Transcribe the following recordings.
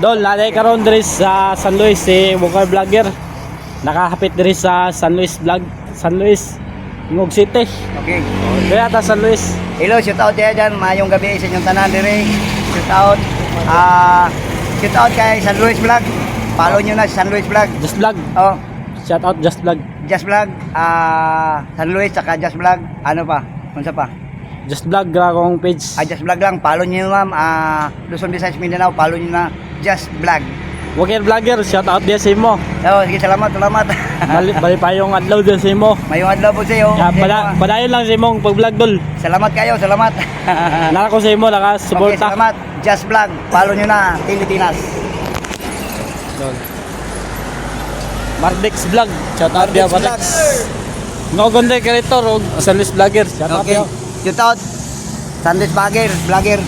Dol, naday karon diri sa San Luis si Walker Vlogger. Nakahapit diri sa San Luis San Luis, Ngog City. Okay. Kaya ta San Luis. Hello, shout out tayo dyan. Mayong gabi sa inyong tanan dire. Shout out. Shout out kay San Luis Vlog. Follow nyo na si San Luis Vlog. Just Vlog. Oh, Shout out Just Vlog. Just Vlog. San Luis saka Just Vlog. Ano pa? Unsa pa? Just Vlog ra akong page. Just Vlog lang. Follow nyo ma'am. Luzon, Visayas, Mindanao. Follow nyo na Just Vlog. Walker Vlogger, shout out dia sa imo. Oh, sige, salamat. Bali pa yung adlaw din sa imo. Mayong adlaw po sa iyo. Ya, padayon lang sa imong pag-vlog dol. Salamat kayo, salamat. Nara ko sa imo Okay, nakasuporta. salamat. Just Vlog. Follow nyo na. Pilipinas. Dol. Mardex Vlog, shout out dia Vlog. Mardex. Ngogonde creator og San Luis Vlogger, shout out Okay. dia. Shout out. San Luis Vlogger.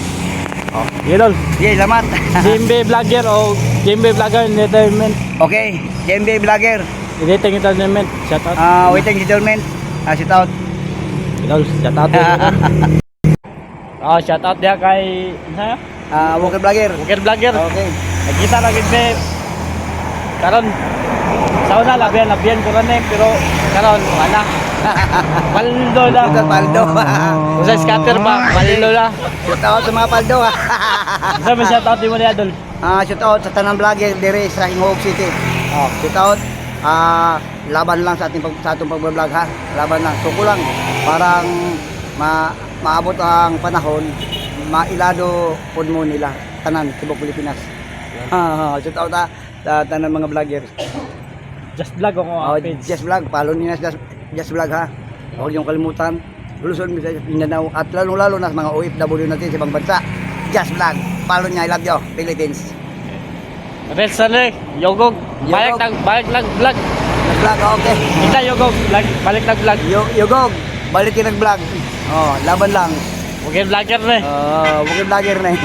Yeah, dol. Okay, salamat. Jimbe Vlogger o Jimbe Vlogger Entertainment. Okay, JMB Vlogger. Editing Entertainment, shout out. Waiting settlement. Shout out. Dol, shout out dia. Shout out dia kay ano? Walker Vlogger. Walker Vlogger. Okay. Nagkita lagi ni karon sa una labian ko rin pero karon wala. Paldo na. Shout out Paldo. Kung sa scatter ba, paldo na. Shout out sa mga Paldo. Isa may shout out mo niya dol. Shout out sa tanang vlogger dire sa Ngog City. Shout out. Laban lang sa atong pag-vlog ha. Laban lang. Suko lang. Parang maabot ang panahon, mailado pod mo nila tanan tibok Pilipinas. Shout out sa tanan mga vlogger. Just Vlog ako page. Just Vlog, follow niyo na Just Vlog ha. Huwag niyong kalimutan. Luzon, Visayas, Mindanao at lalo na sa mga OFW natin sa ibang bansa. Just Vlog, follow niya. I love you, Philippines. Red Sunday, Yogog, balik nag vlog. Nag-vlog, okay. Kita Yogog, balik nag vlog. Yogog, balik yung nag-vlog. Laban lang. Okay, vlogger na eh. Huwag yung vlogger na eh.